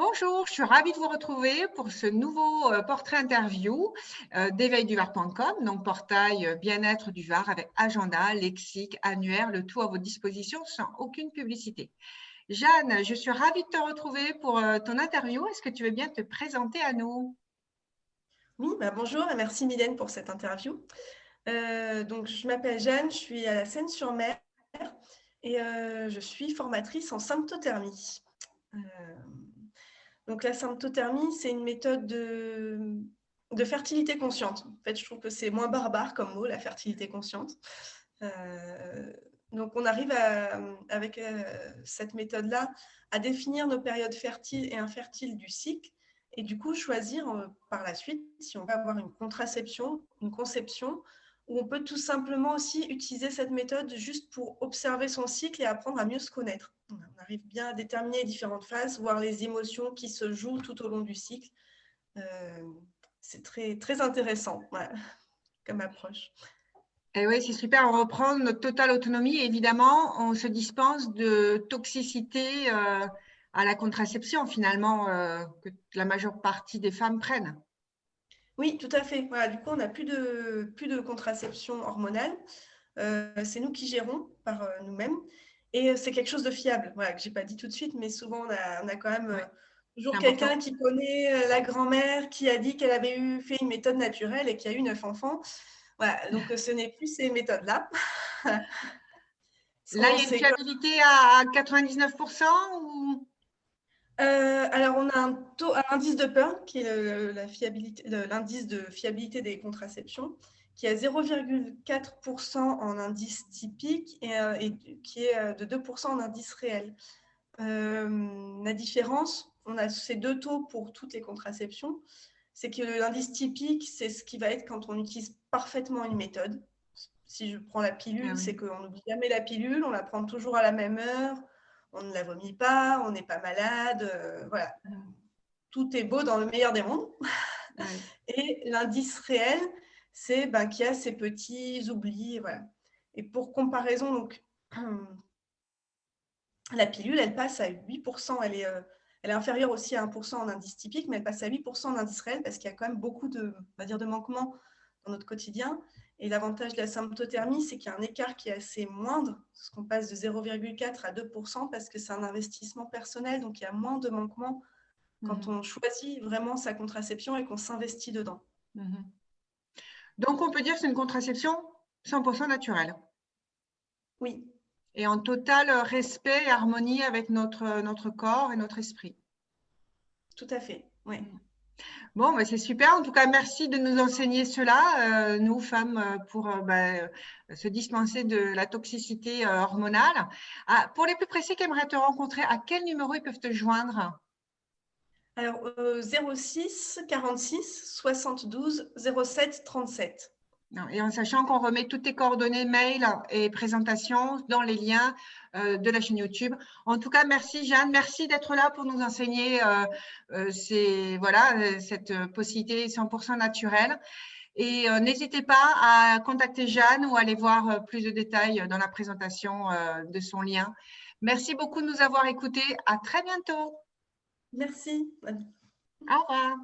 Bonjour, je suis ravie de vous retrouver pour ce nouveau portrait interview d'éveillduvart.com, donc portail bien-être du Var avec agenda, lexique, annuaire, le tout à votre disposition sans aucune publicité. Jeanne, je suis ravie de te retrouver pour ton interview. Est-ce que tu veux bien te présenter à nous? Oui, bonjour et merci Mylène pour cette interview. Donc, je m'appelle Jeanne, je suis à la Seine-sur-Mer et je suis formatrice en symptothermie. Euh, donc, la symptothermie, c'est une méthode de fertilité consciente. En fait, je trouve que c'est moins barbare comme mot, la fertilité consciente. Donc, on arrive avec cette méthode-là à définir nos périodes fertiles et infertiles du cycle et du coup choisir par la suite si on va avoir une contraception, une conception, ou on peut tout simplement aussi utiliser cette méthode juste pour observer son cycle et apprendre à mieux se connaître. On arrive bien à déterminer les différentes phases, voir les émotions qui se jouent tout au long du cycle. C'est très, très intéressant, voilà, comme approche. Eh oui, c'est super, on reprend notre totale autonomie et évidemment, on se dispense de toxicité à la contraception finalement que la majeure partie des femmes prennent. Oui, tout à fait. Voilà, du coup, on n'a plus de contraception hormonale. C'est nous qui gérons par nous-mêmes. Et c'est quelque chose de fiable, voilà, que je n'ai pas dit tout de suite, mais souvent, on a quand même Oui, c'est toujours quelqu'un important. qui connaît la grand-mère qui a dit qu'elle avait fait une méthode naturelle et qui a eu 9 enfants. Voilà, donc ce n'est plus ces méthodes-là. Là, il y a une fiabilité à 99% ou… Alors, on a un indice de Pearl, qui est l'indice de fiabilité des contraceptions, qui est à 0,4% en indice typique et qui est de 2% en indice réel. La différence, on a ces deux taux pour toutes les contraceptions, c'est que l'indice typique, c'est ce qui va être quand on utilise parfaitement une méthode. Si je prends la Ah pilule, oui. c'est qu'on n'oublie jamais la pilule, on la prend toujours à la même heure, on ne la vomit pas, on n'est pas malade, voilà. Tout est beau dans le meilleur des mondes. Ouais. Et l'indice réel, c'est qu'il y a ces petits oublis. Voilà. Et pour comparaison, donc, la pilule, elle passe à 8%. Elle est inférieure aussi à 1% en indice typique, mais elle passe à 8% en indice réel parce qu'il y a quand même beaucoup de manquements dans notre quotidien. Et l'avantage de la symptothermie, c'est qu'il y a un écart qui est assez moindre, parce qu'on passe de 0,4 à 2%, parce que c'est un investissement personnel, donc il y a moins de manquements quand on choisit vraiment sa contraception et qu'on s'investit dedans. Donc, on peut dire que c'est une contraception 100% naturelle Oui, et en total respect et harmonie avec notre corps et notre esprit. tout à fait. Ouais. Bon, bah, c'est super. En tout cas, merci de nous enseigner cela, nous femmes, pour se dispenser de la toxicité hormonale. Ah, pour les plus précis qui aimeraient te rencontrer, à quel numéro ils peuvent te joindre? Alors, 06 46 72 07 37. Non, et en sachant qu'on remet toutes tes coordonnées mail et présentation dans les liens de la chaîne YouTube. En tout cas, merci Jeanne, merci d'être là pour nous enseigner cette possibilité 100% naturelle. Et n'hésitez pas à contacter Jeanne ou aller voir plus de détails dans la présentation de son lien. Merci beaucoup de nous avoir écoutés. À très bientôt. Merci. Au revoir.